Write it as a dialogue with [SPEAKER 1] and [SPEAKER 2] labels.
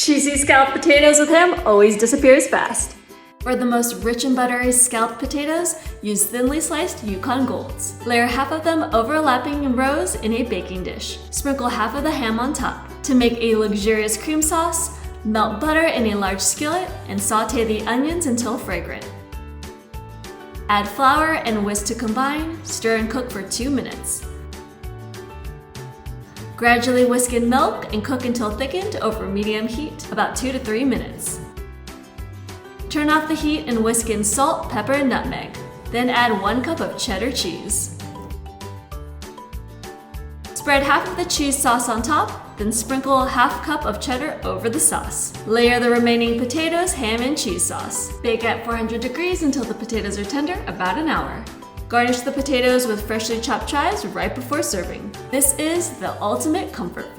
[SPEAKER 1] Cheesy scalloped potatoes with ham always disappears fast. For the most rich and buttery scalloped potatoes, use thinly sliced Yukon Golds. Layer half of them overlapping in rows in a baking dish. Sprinkle half of the ham on top. To make a luxurious cream sauce, melt butter in a large skillet and saute the onions until fragrant. Add flour and whisk to combine, stir and cook for 2 minutes. Gradually whisk in milk and cook until thickened over medium heat, about 2 to 3 minutes. Turn off the heat and whisk in salt, pepper, and nutmeg. Then add 1 cup of cheddar cheese. Spread half of the cheese sauce on top, then sprinkle half cup of cheddar over the sauce. Layer the remaining potatoes, ham, and cheese sauce. Bake at 400 degrees until the potatoes are tender, about an hour. Garnish the potatoes with freshly chopped chives right before serving. This is the ultimate comfort food.